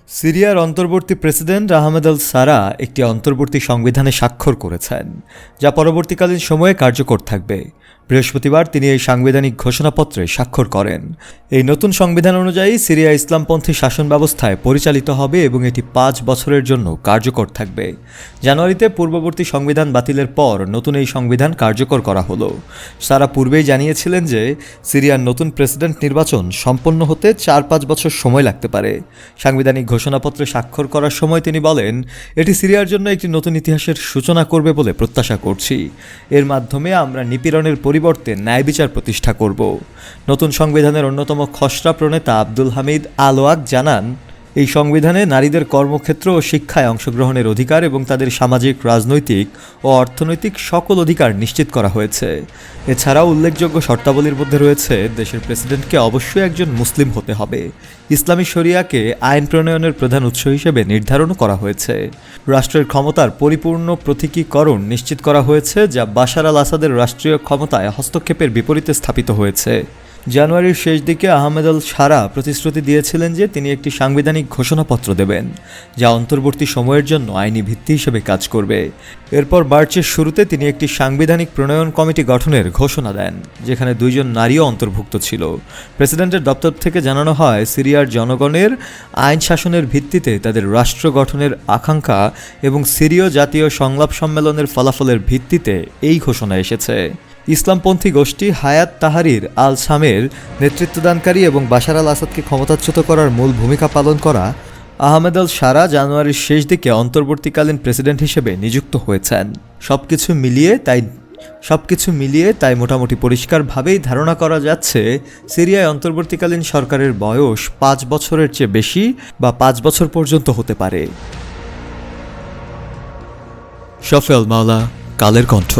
সিরিয়ার অন্তর্বর্তী প্রেসিডেন্ট আহমেদ আল সারা একটি অন্তর্বর্তী সংবিধানে স্বাক্ষর করেছেন, যা পরবর্তীকালীন সময়ে কার্যকর থাকবে। বৃহস্পতিবার তিনি এই সাংবিধানিক ঘোষণাপত্রে স্বাক্ষর করেন। এই নতুন সংবিধান অনুযায়ী সিরিয়া ইসলামপন্থী শাসন ব্যবস্থায় পরিচালিত হবে এবং এটি 5 বছরের জন্য কার্যকর থাকবে। জানুয়ারিতে পূর্ববর্তী সংবিধান বাতিলের পর নতুন এই সংবিধান কার্যকর করা হলো। সারা পূর্বেই জানিয়েছিলেন যে সিরিয়ার নতুন প্রেসিডেন্ট নির্বাচন সম্পন্ন হতে 4-5 বছর সময় লাগতে পারে। সাংবিধানিক ঘোষণাপত্রে স্বাক্ষর করার সময় তিনি বলেন, এটি সিরিয়ার জন্য একটি নতুন ইতিহাসের সূচনা করবে বলে প্রত্যাশা করছি। এর মাধ্যমে আমরা নিপীড়নের পরিবর্তে ন্যায় বিচার প্রতিষ্ঠা করব। নতুন সংবিধানের অন্যতম খসড়া প্রণেতা আব্দুল হামিদ আল-ওয়াক জানান, এই সংবিধানে নারীদের কর্মক্ষেত্র ও শিক্ষায় অংশগ্রহণের অধিকার এবং তাদের সামাজিক, রাজনৈতিক ও অর্থনৈতিক সকল অধিকার নিশ্চিত করা হয়েছে। এছাড়াও উল্লেখযোগ্য শর্তাবলীর মধ্যে রয়েছে দেশের প্রেসিডেন্টকে অবশ্যই একজন মুসলিম হতে হবে। ইসলামী শরিয়াকে আইন প্রণয়নের প্রধান উৎস হিসেবে নির্ধারণও করা হয়েছে। রাষ্ট্রের ক্ষমতার পরিপূর্ণ প্রতীকীকরণ নিশ্চিত করা হয়েছে, যা বাশার আল আসাদের রাষ্ট্রীয় ক্ষমতায় হস্তক্ষেপের বিপরীতে স্থাপিত হয়েছে। জানুয়ারির শেষ দিকে আহমেদ আল সারা প্রতিশ্রুতি দিয়েছিলেন যে তিনি একটি সাংবিধানিক ঘোষণাপত্র দেবেন, যা অন্তর্বর্তী সময়ের জন্য আইনি ভিত্তি হিসেবে কাজ করবে। এরপর মার্চের শুরুতে তিনি একটি সাংবিধানিক প্রণয়ন কমিটি গঠনের ঘোষণা দেন, যেখানে 2 জন নারীও অন্তর্ভুক্ত ছিল। প্রেসিডেন্টের দপ্তর থেকে জানানো হয়, সিরিয়ার জনগণের আইন শাসনের ভিত্তিতে তাদের রাষ্ট্র গঠনের আকাঙ্ক্ষা এবং সিরীয় জাতীয় সংলাপ সম্মেলনের ফলাফলের ভিত্তিতে এই ঘোষণা এসেছে। ইসলামপন্থী গোষ্ঠী হায়াত তাহরির আল শামের নেতৃত্বদানকারী এবং বাশার আল আসাদকে ক্ষমতাচ্যুত করার মূল ভূমিকা পালন করা আহমেদ আল সারা জানুয়ারির শেষ দিকে অন্তর্বর্তীকালীন প্রেসিডেন্ট হিসেবে নিযুক্ত হয়েছেন। সবকিছু মিলিয়ে তাই মোটামুটি পরিষ্কারভাবেই ধারণা করা যাচ্ছে সিরিয়ায় অন্তর্বর্তীকালীন সরকারের বয়স 5 বছরের চেয়ে বেশি বা 5 বছর পর্যন্ত হতে পারে। শফি আল মাওলা, কালের কণ্ঠ।